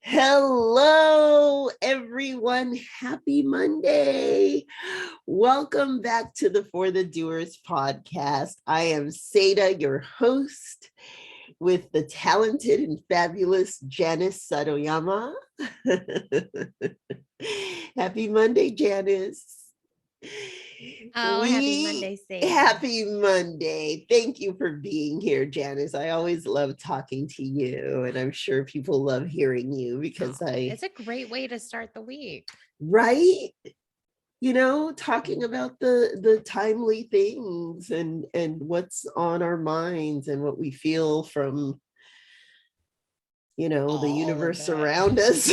Hello, everyone. Happy Monday. Welcome back to the For the Doers podcast. I am Sayda, your host, with the talented and fabulous Janice Satoyama. Happy Monday, Janice. Happy Monday, Sayda. Happy Monday. Thank you for being here, Janice. I always love talking to you, and I'm sure people love hearing you because it's a great way to start the week. Right? You know, talking about the timely things and what's on our minds and what we feel from, you know, the universe around us.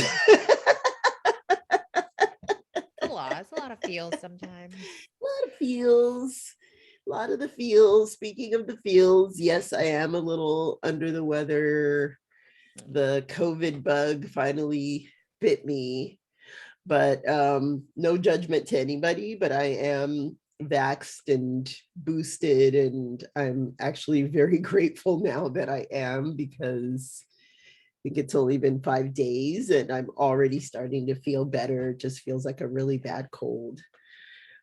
It's a lot of feels sometimes. A lot of feels. A lot of the feels. Speaking of the feels, yes, I am a little under the weather. The COVID bug finally bit me, but no judgment to anybody, but I am vaxxed and boosted, and I'm actually very grateful now that I am, because I think it's only been 5 days and I'm already starting to feel better. It just feels like a really bad cold.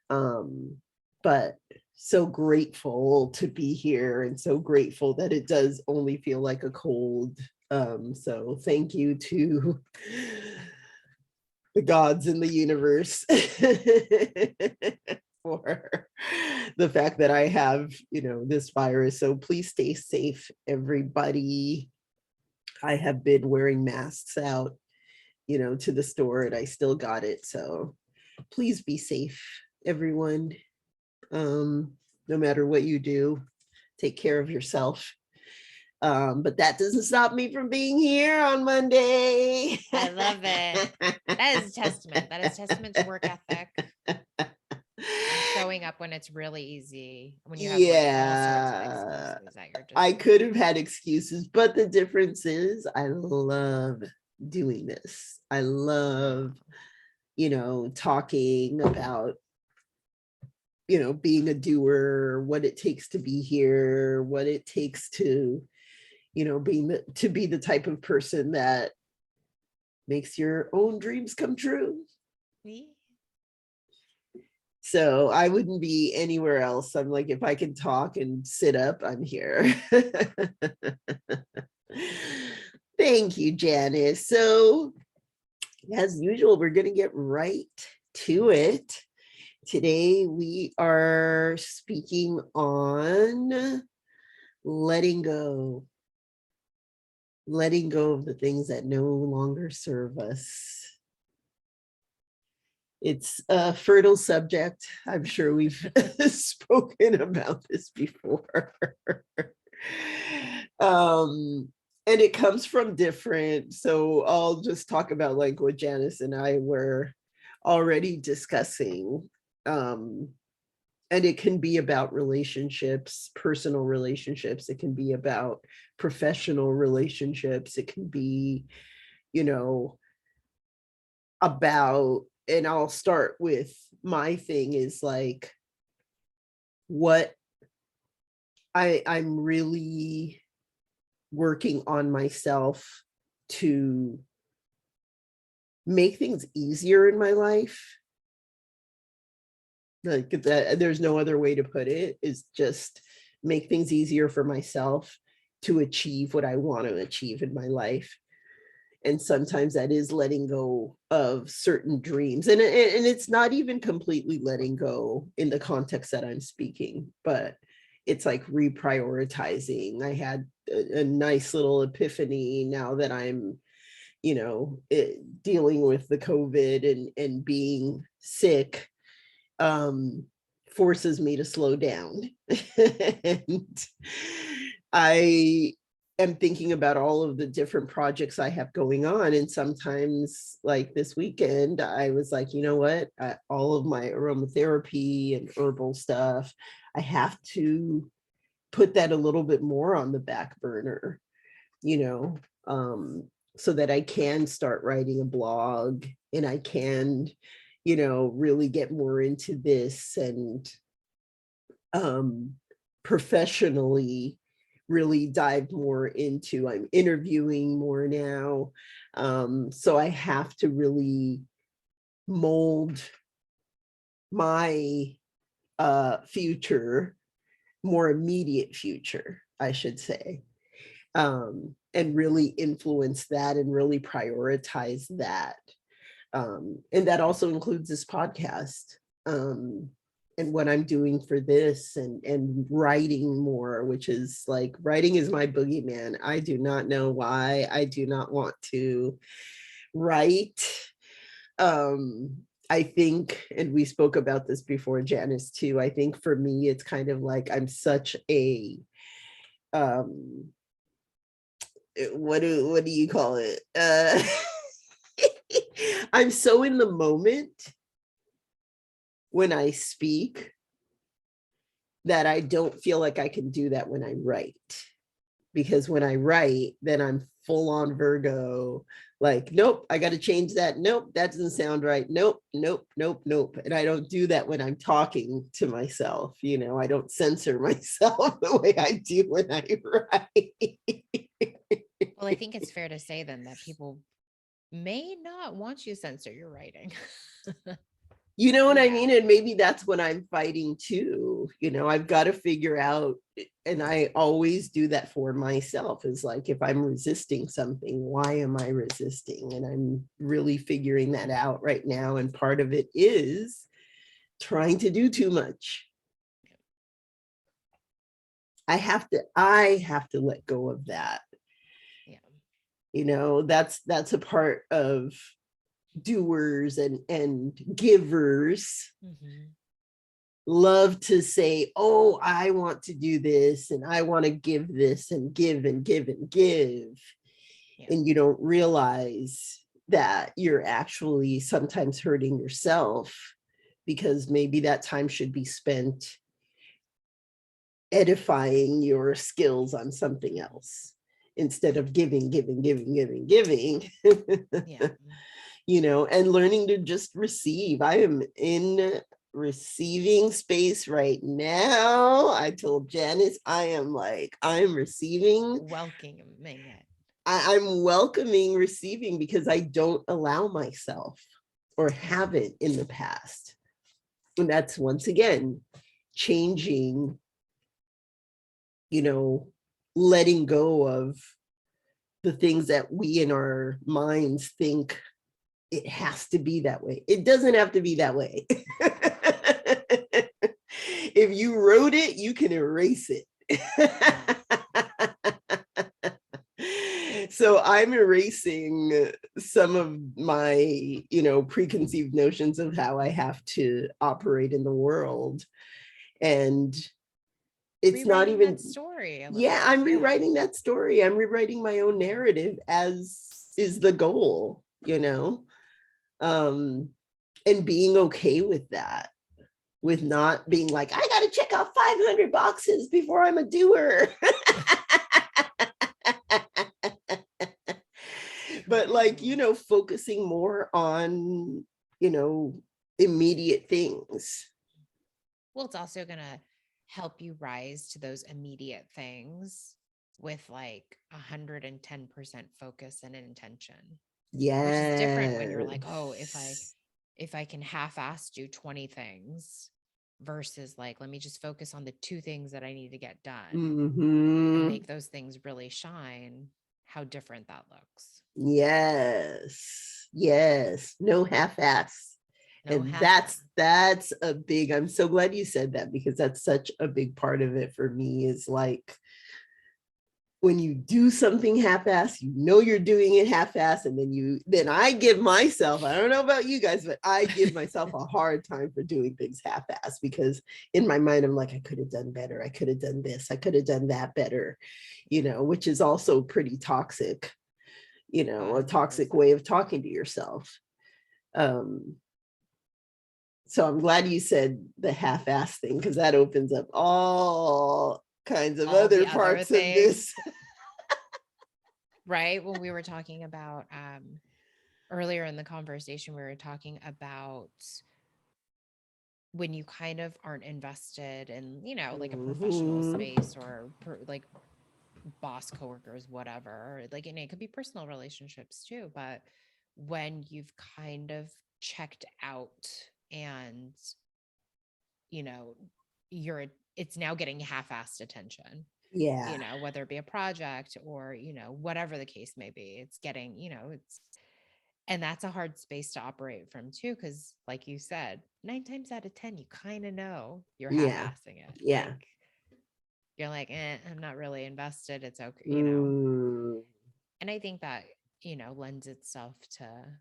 But so grateful to be here and so grateful that it does only feel like a cold. So thank you to the gods in the universe for the fact that I have, you know, this virus. So please stay safe, everybody. I have been wearing masks out, you know, to the store, and I still got it. So please be safe, everyone. No matter what you do, take care of yourself. But that doesn't stop me from being here on Monday. I love it. That is a testament. That is testament to work ethic. Showing up when it's really easy. When you have all sorts of excuses that you're just I could have had excuses, but the difference is I love doing this. I love, you know, talking about, you know, being a doer, what it takes to be here, what it takes to, you know, to be the type of person that makes your own dreams come true. So I wouldn't be anywhere else. I'm like, if I can talk and sit up, I'm here. Thank you, Janice. So as usual, we're going to get right to it. Today, we are speaking on letting go of the things that no longer serve us. It's a fertile subject. I'm sure we've spoken about this before. And it comes from different, so I'll just talk about like what Janice and I were already discussing. And it can be about relationships, personal relationships. It can be about professional relationships. It can be, you know, about, and I'll start with my thing is like what I'm really working on myself to make things easier in my life. Like that, there's no other way to put it, is just make things easier for myself to achieve what I want to achieve in my life. And sometimes that is letting go of certain dreams, and it's not even completely letting go in the context that I'm speaking, but it's like reprioritizing. I had a nice little epiphany now that I'm, you know, dealing with the COVID and being sick, forces me to slow down. And I am thinking about all of the different projects I have going on. And sometimes, like this weekend, I was like, you know what, all of my aromatherapy and herbal stuff, I have to put that a little bit more on the back burner, you know, so that I can start writing a blog and I can, you know, really get more into this and professionally really dived more into. I'm interviewing more now. So I have to really mold my future, more immediate future, I should say, and really influence that and really prioritize that. And that also includes this podcast, and what I'm doing for this, and writing more, which is like, writing is my boogeyman. I do not know why I do not want to write. I think, and we spoke about this before, Janice, too. I think for me, it's kind of like I'm such a what do you call it? I'm so in the moment when I speak that I don't feel like I can do that when I write. Because when I write, then I'm full on Virgo, like, nope, I got to change that. Nope, that doesn't sound right. Nope, nope, nope, nope. And I don't do that when I'm talking to myself. I don't censor myself the way I do when I write. Well, I think it's fair to say then that people may not want you to censor your writing. You know what I mean? And maybe that's what I'm fighting too. I've got to figure out, and I always do that for myself, is like, if I'm resisting something, why am I resisting? And I'm really figuring that out right now. And part of it is trying to do too much. I have to let go of that. Yeah. That's a part of doers and givers. Love to say, oh, I want to do this and I want to give this and give and give and give. Yeah. And you don't realize that you're actually sometimes hurting yourself, because maybe that time should be spent edifying your skills on something else instead of giving. Yeah. And learning to just receive. I am in receiving space right now. I told Janice, I'm receiving. Welcoming it. I'm welcoming receiving, because I don't allow myself, or haven't in the past. And that's, once again, changing, letting go of the things that we in our minds think it has to be that way. It doesn't have to be that way. If you wrote it, you can erase it. So I'm erasing some of my, preconceived notions of how I have to operate in the world. And it's rewriting not even that story. I'm rewriting that story. I'm rewriting my own narrative, as is the goal, and being okay with that, with not being like, I got to check off 500 boxes before I'm a doer. But focusing more on, immediate things. Well, it's also going to help you rise to those immediate things with like 110% focus and intention. Yeah. Which is different when you're like, oh, if I can half-ass do 20 things versus like, let me just focus on the 2 things that I need to get done and make those things really shine, how different that looks. Yes. No half-ass. And that's a big, I'm so glad you said that, because that's such a big part of it for me, is like, when you do something half-ass, you're doing it half-ass, and then I give myself, I don't know about you guys, but I give myself a hard time for doing things half-ass, because in my mind, I'm like, I could have done better. I could have done this. I could have done that better, which is also pretty toxic, a toxic way of talking to yourself. So I'm glad you said the half-ass thing, because that opens up all kinds of other parts of this. Right? When we were talking about earlier in the conversation, we were talking about when you kind of aren't invested in, like a professional space, or like boss, coworkers, whatever. Like, and it could be personal relationships too. But when you've kind of checked out and, you know, it's now getting half-assed attention, Yeah. whether it be a project or, whatever the case may be, it's getting, and that's a hard space to operate from too. Cause like you said, 9 times out of 10, you kind of know you're Yeah. half-assing it. Yeah. Like, you're like, I'm not really invested. It's okay, Mm. And I think that, lends itself to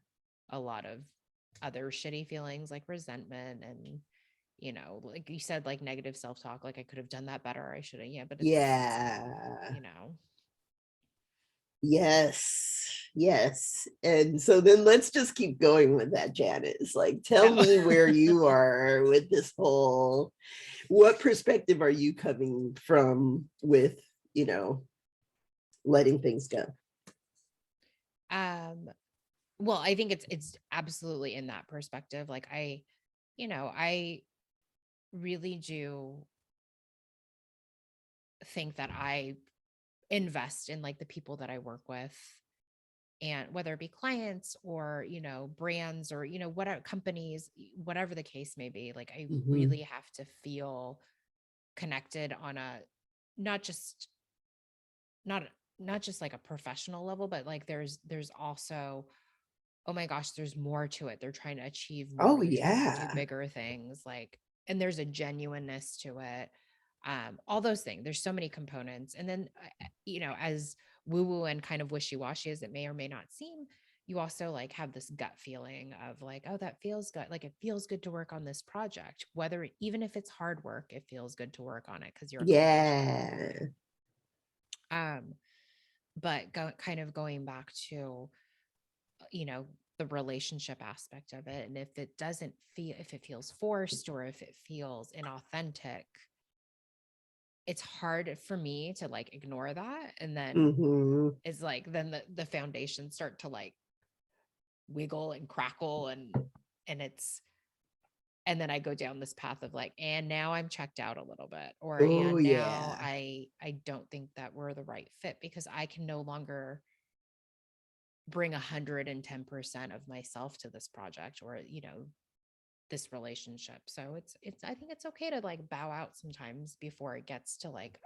a lot of other shitty feelings like resentment and, like you said, like negative self-talk, like I could have done that better. I should have, yeah, but it's Yeah. you know. Yes. Yes. And so then let's just keep going with that, Janice. Like, tell me where you are with this whole, what perspective are you coming from with, letting things go? Well, I think it's absolutely in that perspective. Like I really do think that I invest in like the people that I work with, and whether it be clients or, brands or, whatever companies, whatever the case may be, like I Mhm. really have to feel connected on a not just not not just like a professional level, but like there's also, oh my gosh, there's more to it. They're trying to achieve Oh, more. They're trying to do yeah. bigger things. Like, and there's a genuineness to it. All those things. There's so many components. And then, as woo-woo and kind of wishy-washy as it may or may not seem, you also like have this gut feeling of like, oh, that feels good. Like it feels good to work on this project, whether even if it's hard work, it feels good to work on it because you're accomplishing Yeah. something. But kind of going back to, you know, the relationship aspect of it. And if it feels forced or if it feels inauthentic, it's hard for me to like ignore that. And then Mhm. it's like, then the foundations start to like wiggle and crackle and it's, and then I go down this path of like, and now I'm checked out a little bit, or, Oh, and now yeah. I don't think that we're the right fit because I can no longer bring 110% of myself to this project or, this relationship. So it's I think it's okay to like bow out sometimes before it gets to like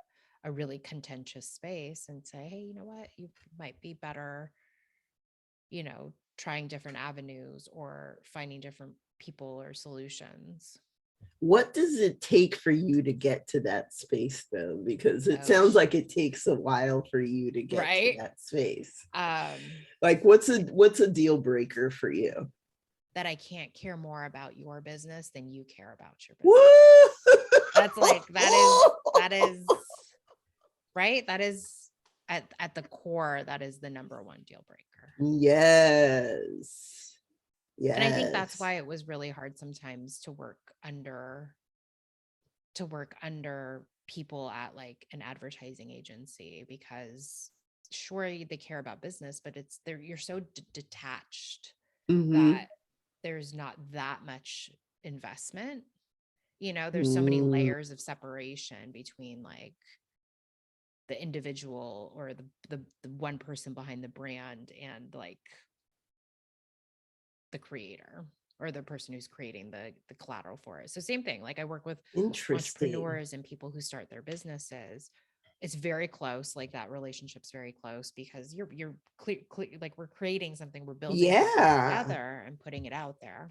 a really contentious space and say, hey, you know what, you might be better, trying different avenues or finding different people or solutions. What does it take for you to get to that space though? Because it Oh sounds like shoot. it takes a while for you to get to Right. that space. Um Like what's a deal breaker for you? that I can't care more about your business than you care about your business. Woo! That's like that is right. That is at the core, that is the number one deal breaker. Yes. And I think that's Yes. why it was really hard sometimes to work under people at like an advertising agency, because sure they care about business, but you're so detached Mm-hmm. that there's not that much investment. There's so many Mm. layers of separation between like the individual or the one person behind the brand and like the creator or the person who's creating the collateral for it. So same thing. Like I work with Interesting. entrepreneurs and people who start their businesses. It's very close. Like that relationship's very close because you're like we're creating something, we're building something Yeah. together and putting it out there.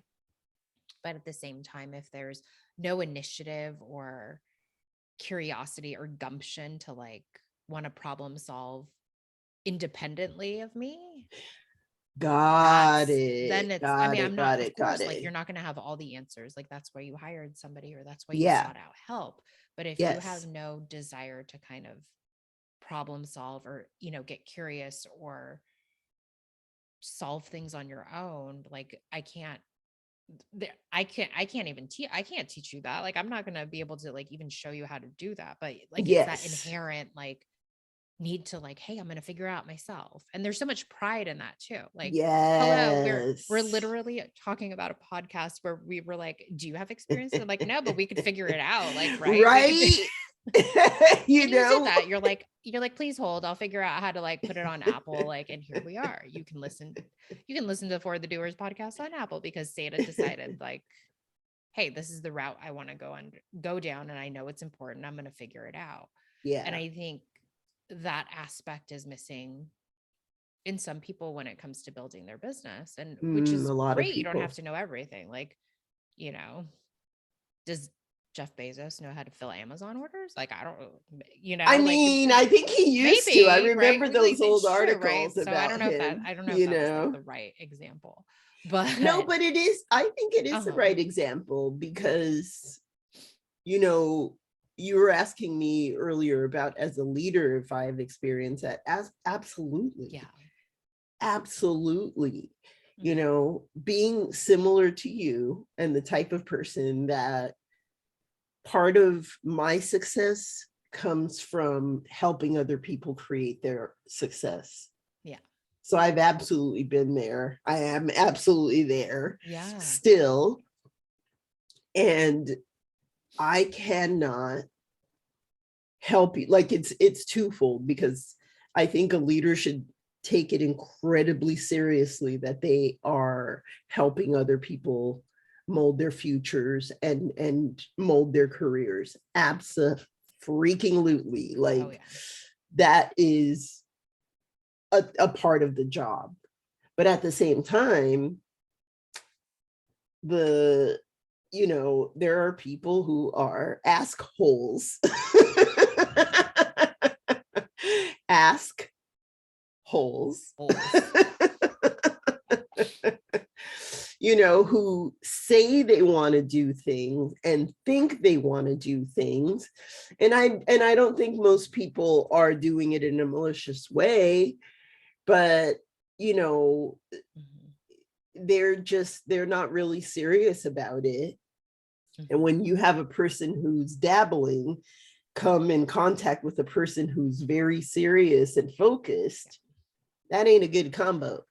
But at the same time, if there's no initiative or curiosity or gumption to like want to problem solve independently of me, Got that's it. then it's, I Got mean, it. I'm not, Got of it. Got course, like it. you're not going to have all the answers. Like that's why you hired somebody or that's why you Yeah. sought out help. But if you have Yes. no desire to kind of problem solve or, get curious or solve things on your own, like I can't teach you that. Like I'm not going to be able to like even show you how to do that. But like it's that Yes. inherent like need to like, hey, I'm going to figure it out myself. And there's so much pride in that too. Like, hello, we're Yes. literally talking about a podcast where we were like, do you have experience? And I'm like, no, but we could figure it out. Like, right. We could Right? You And you did know, that. You're like, please hold. I'll figure out how to like put it on Apple. Like, and here we are. You can listen to For the Doers podcast on Apple because Sayda decided like, hey, this is the route I want to go down, and I know it's important. I'm going to figure it out. yeah. And I think that aspect is missing in some people when it comes to building their business, and which is A lot great. of You don't people. have to know everything. Like, you know, does Jeff Bezos know how to fill Amazon orders? Like, I don't, I like, mean, I think he used to. I maybe, right? remember Like, those old it's true, right? articles So I about don't know if him, that was like the right example, but No, but it is, I think it is the uh-huh. right example because, you were asking me earlier about as a leader if I've experienced that. Absolutely. Yeah. Absolutely. Mm-hmm. Being similar to you and the type of person that part of my success comes from helping other people create their success. Yeah. So I've absolutely been there. I am absolutely there. Yeah. Still. And I cannot help you. Like it's twofold because I think a leader should take it incredibly seriously that they are helping other people mold their futures and mold their careers. Absolutely. Like that is a part of the job. But at the same time, there are people who are ask holes. Ask holes. Who say they want to do things and think they want to do things. And I don't think most people are doing it in a malicious way, but they're not really serious about it. And when you have a person who's dabbling come in contact with a person who's very serious and focused, that ain't a good combo.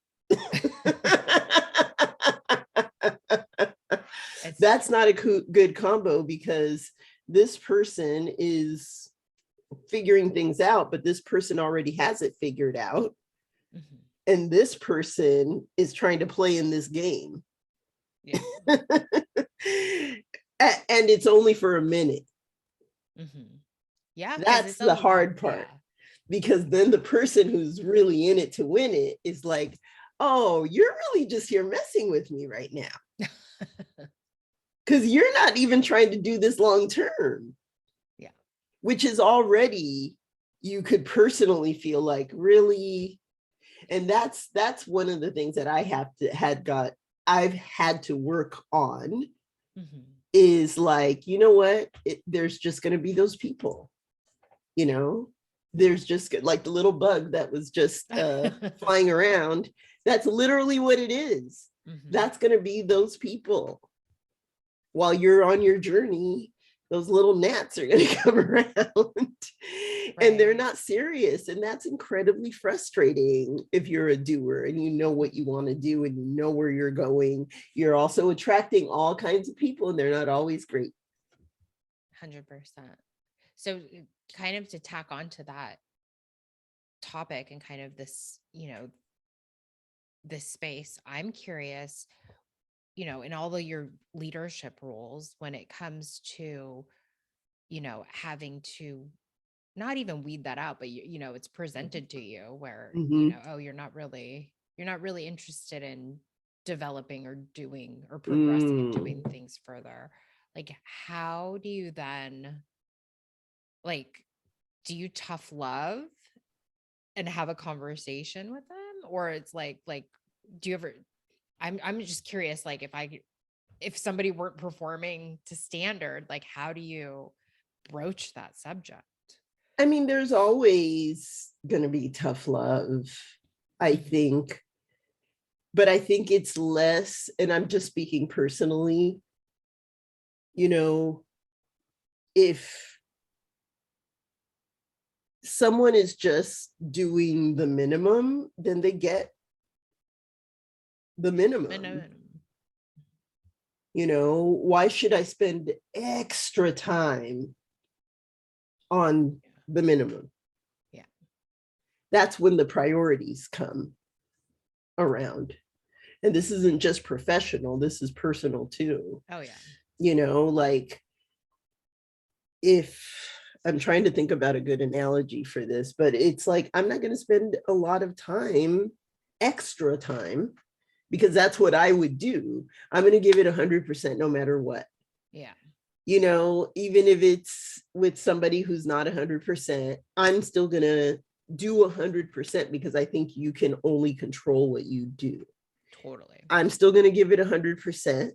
That's not a good combo because this person is figuring things out, but this person already has it figured out. Mm-hmm. And this person is trying to play in this game. Yeah. And it's only for a minute. Mm-hmm. Yeah. That's the hard part. Yeah. Because then the person who's really in it to win it is like, oh, you're really just here messing with me right now. Because you're not even trying to do this long term. Yeah. Which is already, you could personally feel like, really? And that's one of the things that I've had to work on. Mm-hmm. Is like, you know what? There's just going to be those people, there's just like the little bug that was just flying around. That's literally what it is. Mm-hmm. That's going to be those people. While you're on your journey, those little gnats are going to come around. Right. And they're not serious. And that's incredibly frustrating if you're a doer and you know what you want to do and you know where you're going. You're also attracting all kinds of people and they're not always great. 100%. So kind of to tack onto that topic and kind of this, this space, I'm curious, in all of your leadership roles, when it comes to, having to not even weed that out, but it's presented to you where, mm-hmm. Oh, you're not really interested in developing or doing or progressing and doing things further. Like, how do you then, like, do you tough love and have a conversation with them? Or it's like, do you ever, I'm just curious, like if somebody weren't performing to standard, like how do you broach that subject? I mean, there's always going to be tough love, I think, but I think it's less, and I'm just speaking personally, if someone is just doing the minimum, then they get the minimum. Why should I spend extra time on the minimum. Yeah. That's when the priorities come around. And this isn't just professional, this is personal too. Oh yeah. Like if I'm trying to think about a good analogy for this, but it's like I'm not going to spend a lot of time, extra time, because that's what I would do. I'm going to give it 100% no matter what. Yeah. Even if it's with somebody who's not 100%, I'm still going to do 100% because I think you can only control what you do. Totally. I'm still going to give it 100%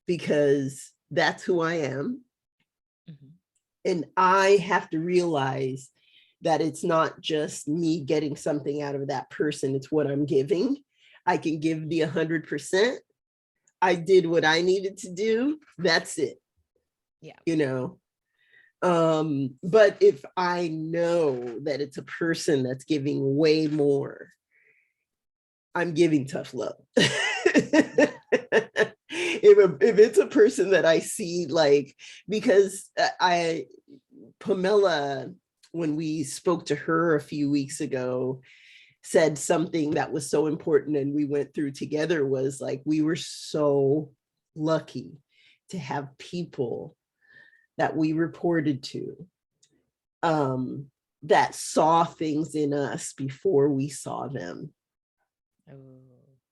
because that's who I am. Mm-hmm. And I have to realize that it's not just me getting something out of that person, it's what I'm giving. I can give the 100%. I did what I needed to do. That's it. Yeah. But if I know that it's a person that's giving way more, I'm giving tough love. If it's a person that I see, like, because Pamela, when we spoke to her a few weeks ago, said something that was so important and we went through together, was like, we were so lucky to have people that we reported to that saw things in us before we saw them. Oh.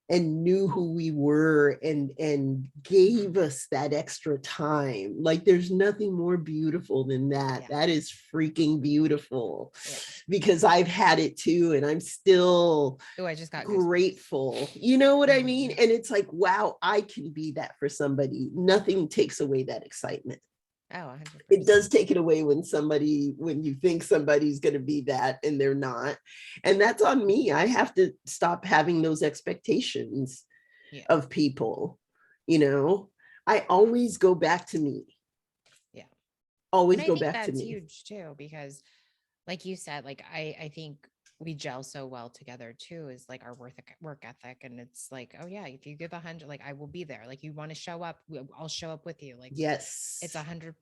And knew who we were and gave us that extra time. Like, there's nothing more beautiful than that. Yeah. That is freaking beautiful. Yeah. Because I've had it too, and I'm still I just got grateful. You know what I mean? And it's like, wow, I can be that for somebody. Nothing takes away that excitement. Oh, 100%. It does take it away when you think somebody's going to be that and they're not. And that's on me. I have to stop having those expectations of people. I always go back to me. Yeah. Always go back to me. That's huge too, because like you said, like, I think we gel so well together too, is like our work ethic. And it's like, oh yeah, if you give 100, like, I will be there. Like, you want to show up, I'll show up with you. Like, yes, it's 150%.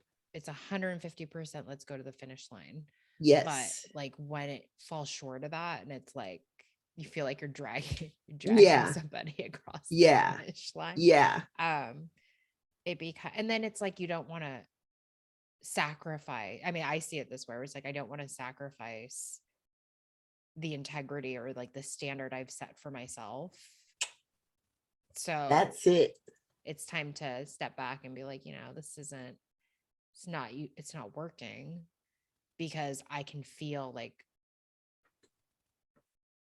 Let's go to the finish line. Yes. But like, when it falls short of that, and it's like, you feel like you're dragging somebody across the finish line. Yeah. And then it's like, you don't want to sacrifice. I mean, I see it this way, where it's like, I don't want to sacrifice the integrity or like the standard I've set for myself. So that's it. It's time to step back and be like, it's not working, because I can feel like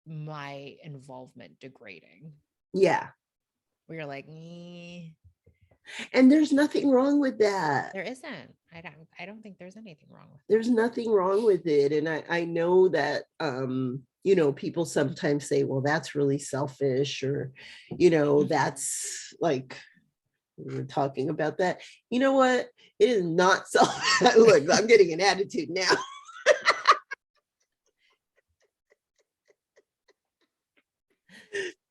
my involvement degrading. Yeah. Where you're like, and there's nothing wrong with that. There isn't. I don't think there's anything wrong with There's nothing wrong with it. And I know that, people sometimes say, well, that's really selfish, or, that's like, we were talking about that. You know what? It is not selfish. Look, I'm getting an attitude now.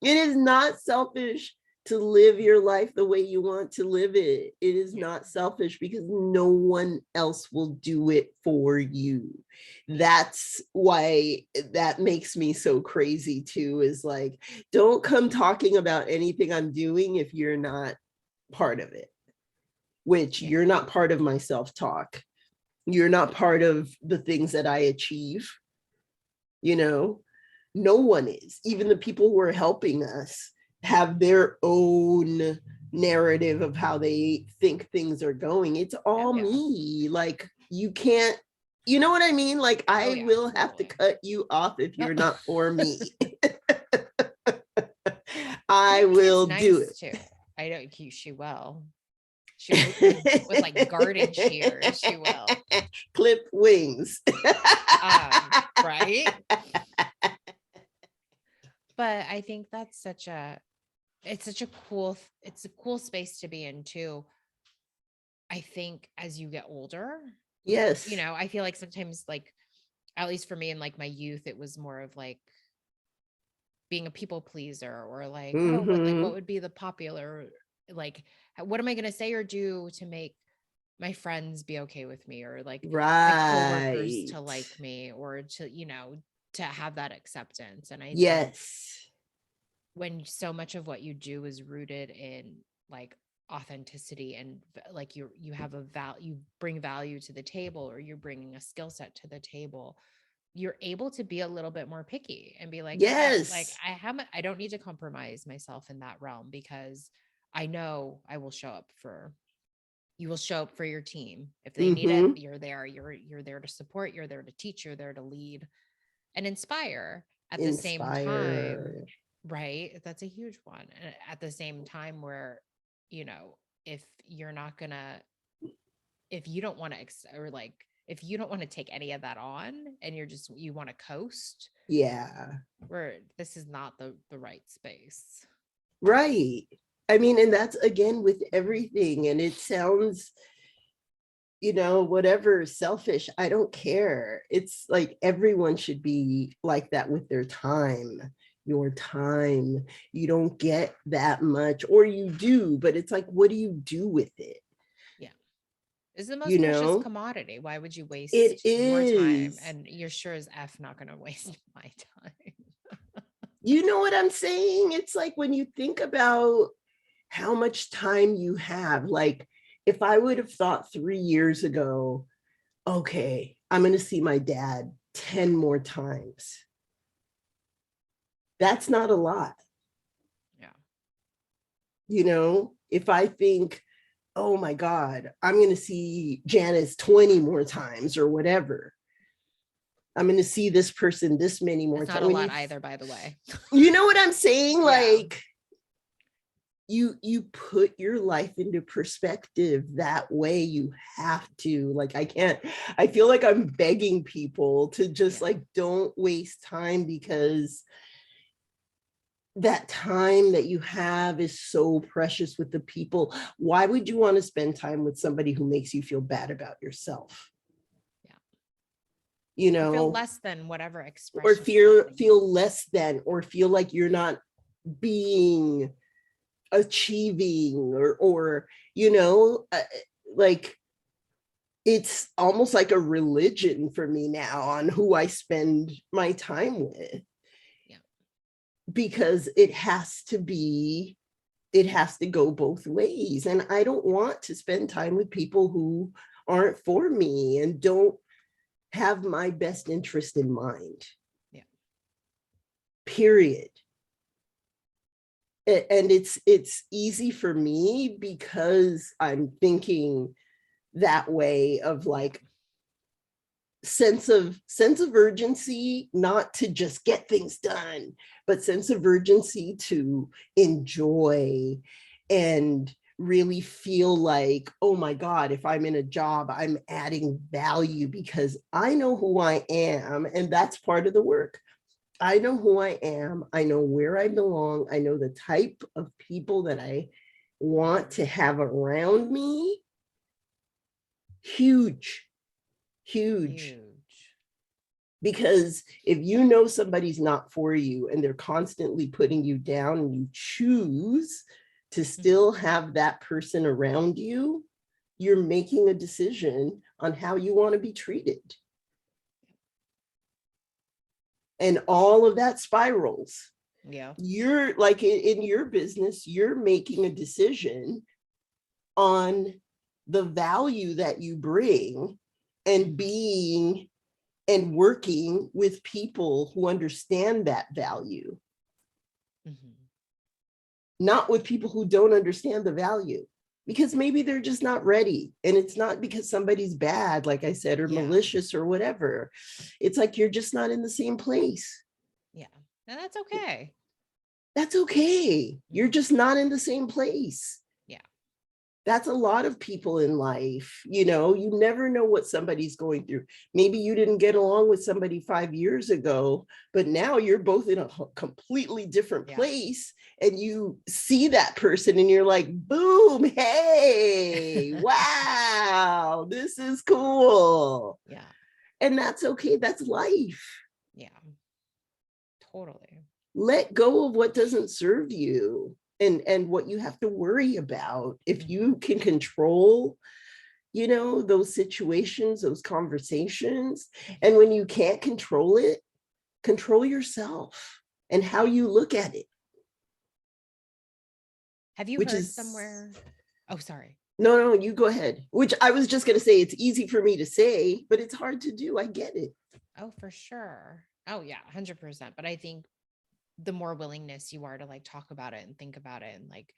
It is not selfish to live your life the way you want to live it. It is not selfish, because no one else will do it for you. That's why that makes me so crazy too, is like, don't come talking about anything I'm doing if you're not part of it, which you're not part of my self-talk. You're not part of the things that I achieve. No one is. Even the people who are helping us have their own narrative of how they think things are going. It's all me. Like, you can't, you know what I mean? Like, I will have to cut you off if you're not for me. I will do it. Too. I don't. She will. She will, with like garden shears. She will clip wings. Right. But I think that's it's a cool space to be in too. I think as you get older, yes, I feel like sometimes, like, at least for me in like my youth, it was more of like being a people pleaser, or like, what would be the popular, like, what am I going to say or do to make my friends be okay with me, or like my coworkers Right. to like me, or to, you know, to have that acceptance. And I think Yes. when so much of what you do is rooted in like authenticity, and like you have a you bring value to the table, or you're bringing a skill set to the table, you're able to be a little bit more picky and be like, no, like Yes. I don't need to compromise myself in that realm, because I know I will show up for you will show up for your team. If they need it, Mm-hmm. you're there. You're there to support, you're there to teach, you're there to lead and inspire at the same time, Inspire. right? That's a huge one. And at the same time where, you know, if you're not gonna, if you don't want to, or like, if you don't want to take any of that on, and you want to coast, Yeah. where this is not the right space. Right. I mean, and that's again with everything. And it sounds, whatever, selfish. I don't care. It's like everyone should be like that with their time. Your time. You don't get that much, or you do, but it's like, what do you do with it? Yeah. Is the You most precious know, commodity. Why would you it waste your time? is. And you're sure as F not going to waste my time. You know what I'm saying? It's like when you think about how much time you have, like if I would have thought 3 years ago, okay, I'm going to see my dad 10 more times. That's not a lot. Yeah. If I think, oh my God, I'm going to see Janice 20 more times or whatever. I'm going to see this person this many more That's not times. a lot either, by the way. You know what I'm saying? Yeah. Like, you put your life into perspective that way. You have to, like, I feel like I'm begging people to just like, don't waste time, because that time that you have is so precious with the people. Why would you want to spend time with somebody who makes you feel bad about yourself? Yeah. Or feel less than whatever expression. Or feel less than, or feel like you're not being achieving, or like, it's almost like a religion for me now on who I spend my time with. Yeah. Because it has to go both ways. And I don't want to spend time with people who aren't for me and don't have my best interest in mind. Yeah. Period. And it's easy for me because I'm thinking that way, of like sense of urgency, not to just get things done, but sense of urgency to enjoy and really feel like, oh my God, if I'm in a job, I'm adding value because I know who I am. And that's part of the work. I know who I am. I know where I belong. I know the type of people that I want to have around me. Huge. Because if you know somebody's not for you and they're constantly putting you down, and you choose to still have that person around you, you're making a decision on how you want to be treated. And all of that spirals. Yeah. You're like, in your business, you're making a decision on the value that you bring, and being and working with people who understand that value. Not with people who don't understand the value, because maybe they're just not ready. And it's not because somebody's bad, like I said, or malicious or whatever. It's like, you're just not in the same place. Yeah. And that's okay. That's okay. You're just not in the same place. Yeah. That's a lot of people in life. You never know what somebody's going through. Maybe you didn't get along with somebody 5 years ago, but now you're both in a completely different place, and you see that person and you're like, boom, hey, wow, this is cool. Yeah. And that's okay. That's life. Yeah. Totally. Let go of what doesn't serve you, and what you have to worry about. If you can control you know, those situations, those conversations. And when you can't control it, control yourself and how you look at it. Have you Which heard is somewhere? Oh, sorry. no, you go ahead. Which I was just going to say, it's easy for me to say, but it's hard to do. I get it. Oh, for sure. Oh, yeah, 100%. But I think the more willingness you are to like talk about it and think about it and like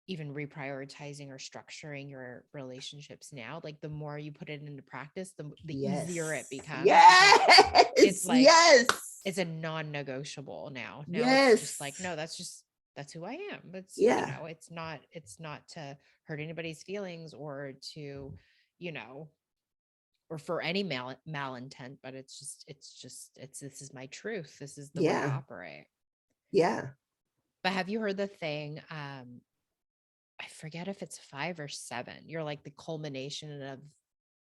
even reprioritizing or structuring your relationships now, like the more you put it into practice, the easier it becomes. Yes. It's like, yes. It's a non-negotiable now. Now yes. It's just like, no, that's who I am. It's, it's not to hurt anybody's feelings or to, you know, or for any malintent, but this is my truth. This is the way I operate. Yeah. But have you heard the thing? I forget if it's 5 or 7. You're like the culmination of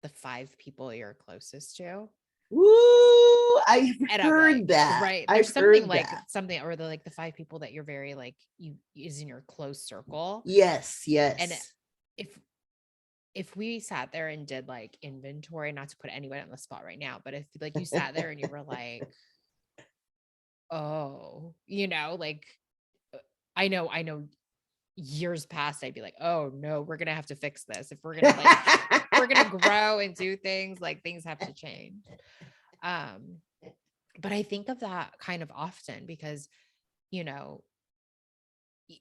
the 5 people you're closest to. Woo! I've heard like, that. Right. I've There's something heard like that. something, or the 5 people that you're very like you is in your close circle. Yes. And if we sat there and did like inventory, not to put anyone on the spot right now, but if like you sat there and you were like, oh, like I know years past, I'd be like, oh no, we're gonna have to fix this. If we're gonna like we're gonna grow and do things, like things have to change. But I think of that kind of often because,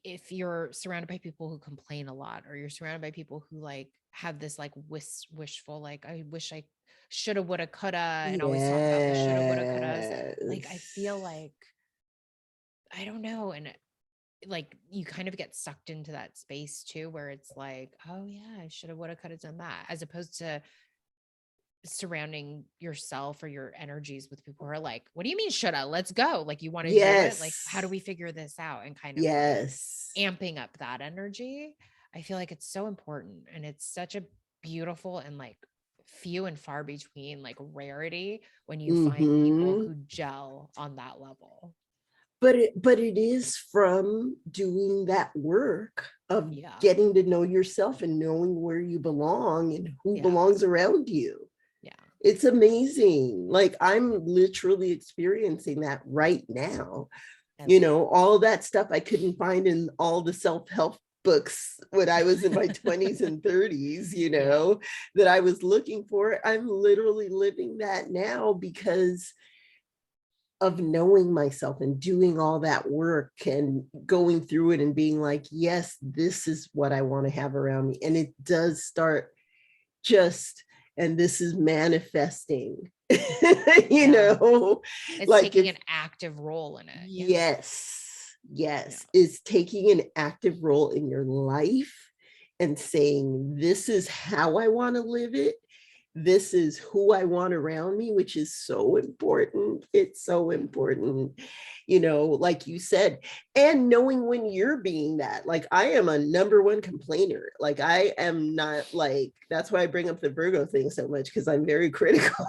if you're surrounded by people who complain a lot, or you're surrounded by people who like have this like wishful, like, I wish I shoulda, woulda, coulda, and always talk about the shoulda, woulda, couldas. Like, I feel like, I don't know. And like, you kind of get sucked into that space too, where it's like, oh yeah, I shoulda, woulda, coulda done that, as opposed to surrounding yourself or your energies with people who are like, what do you mean shoulda? Let's go. Like, you want to do it? Like, how do we figure this out? And kind of like amping up that energy. I feel like it's so important, and it's such a beautiful and like few and far between, like rarity, when you find people who gel on that level. But it is from doing that work of getting to know yourself and knowing where you belong and who belongs around you. Yeah. It's amazing. Like, I'm literally experiencing that right now. All of that stuff I couldn't find in all the self-help books when I was in my 20s and 30s, that I was looking for. I'm literally living that now because of knowing myself and doing all that work and going through it and being like, yes, this is what I want to have around me. And it does start and this is manifesting, it's like taking an active role in it. Yes, is taking an active role in your life and saying, this is how I want to live it. This is who I want around me, which is so important. It's so important, like you said, and knowing when you're being that. Like, I am a number one complainer. Like, I am not, like, that's why I bring up the Virgo thing so much, because I'm very critical.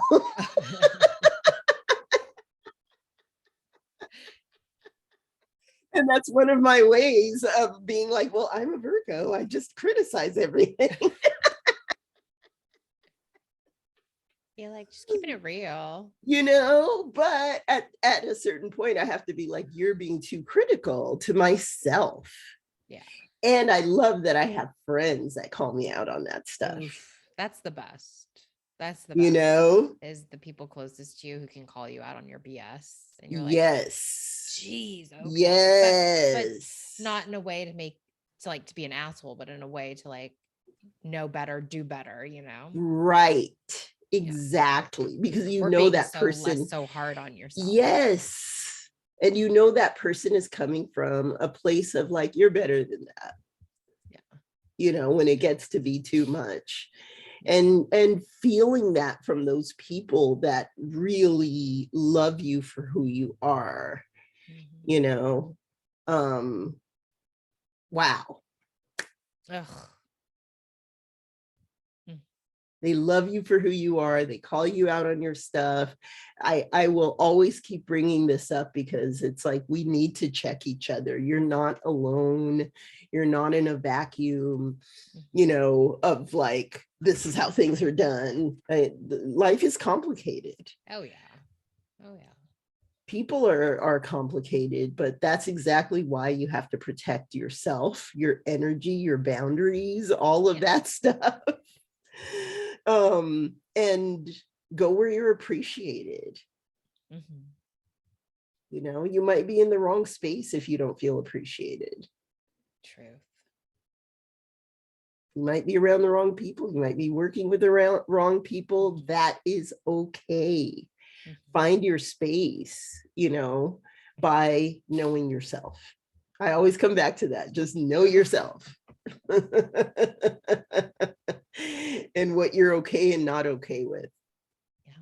And that's one of my ways of being like, well, I'm a Virgo. I just criticize everything. You're like, just keeping it real. But at a certain point, I have to be like, you're being too critical to myself. Yeah. And I love that I have friends that call me out on that stuff. Oof, that's the best. That's the best. Is the people closest to you who can call you out on your BS. And you're like, yes. Geez, okay. Yes. But not in a way to be an asshole, but in a way to like know better, do better, Right. Exactly. Because that person so hard on yourself. Yes. And that person is coming from a place of like, you're better than that. Yeah. When it gets to be too much. And feeling that from those people that really love you for who you are, wow. Ugh. They love you for who you are. They call you out on your stuff. I will always keep bringing this up because it's like, we need to check each other. You're not alone. You're not in a vacuum, of like this is how things are done. Life is complicated. Oh yeah. Oh yeah. People are complicated, but that's exactly why you have to protect yourself, your energy, your boundaries, all of that stuff. And go where you're appreciated. Mm-hmm. You know, you might be in the wrong space if you don't feel appreciated. Truth. You might be around the wrong people. You might be working with the wrong people. That is okay. Mm-hmm. Find your space, you know, by knowing yourself. I always come back to that. Just know yourself. And what you're okay and not okay with. Yeah.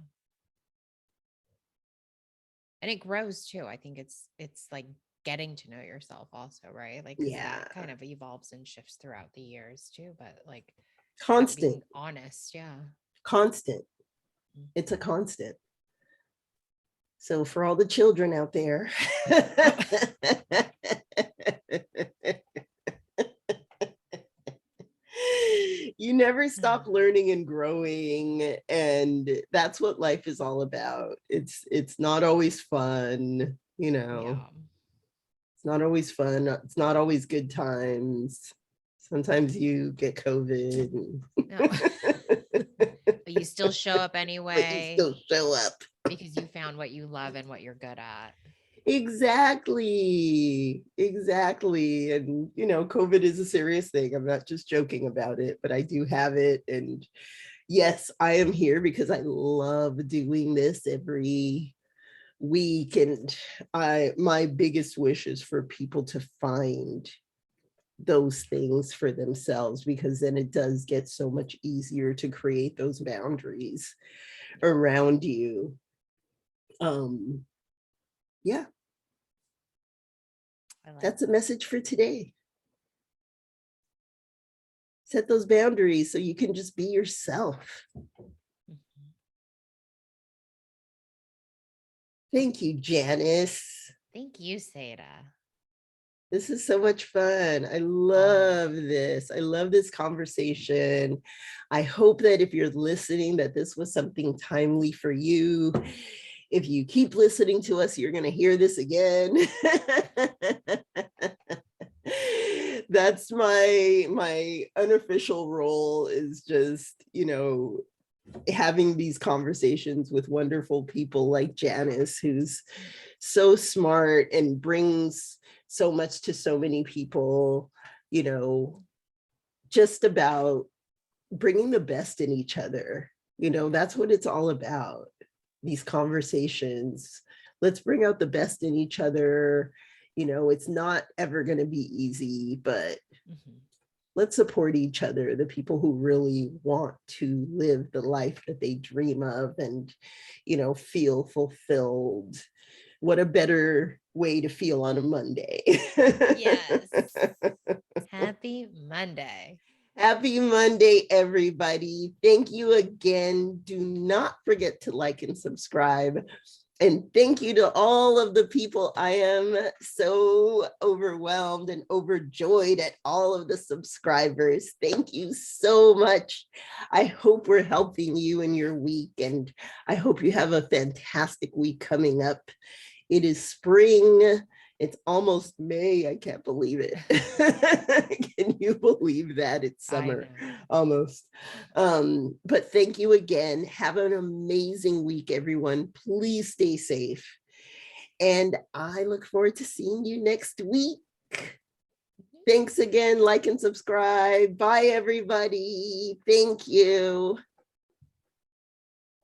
And it grows too. I think it's like getting to know yourself also, right? Like, that kind of evolves and shifts throughout the years too, but like constant, being honest. Yeah. Constant. It's a constant. So for all the children out there, you never stop learning and growing, and that's what life is all about. It's not always fun, you know. It's not always fun. It's not always good times. Sometimes you get COVID. But you still show up anyway. But you still show up. Because you found what you love and what you're good at. Exactly. And, you know, COVID is a serious thing. I'm not just joking about it, but I do have it. And yes, I am here because I love doing this every week. And my biggest wish is for people to find those things for themselves, because then it does get so much easier to create those boundaries around you. Yeah, that's a message for today. Set those boundaries so you can just be yourself. Thank you, Janice. Thank you, Sayda. This is so much fun. I love this. I love this conversation. I hope that if you're listening, that this was something timely for you. If you keep listening to us, you're going to hear this again. That's my unofficial role, is just, you know, having these conversations with wonderful people like Janice, who's so smart and brings so much to so many people, you know, just about bringing the best in each other. You know, that's what it's all about. These conversations, let's bring out the best in each other. You know, it's not ever going to be easy, but let's support each other, the people who really want to live the life that they dream of and, you know, feel fulfilled. What a better way to feel on a Monday. Yes. Happy Monday. Happy Monday, everybody. Thank you again. Do not forget to like and subscribe. And thank you to all of the people. I am so overwhelmed and overjoyed at all of the subscribers. Thank you so much. I hope we're helping you in your week, and I hope you have a fantastic week coming up. It is spring. It's almost May. I can't believe it. Can you believe that? It's summer almost. But thank you again. Have an amazing week, everyone. Please stay safe. And I look forward to seeing you next week. Thanks again. Like and subscribe. Bye, everybody. Thank you.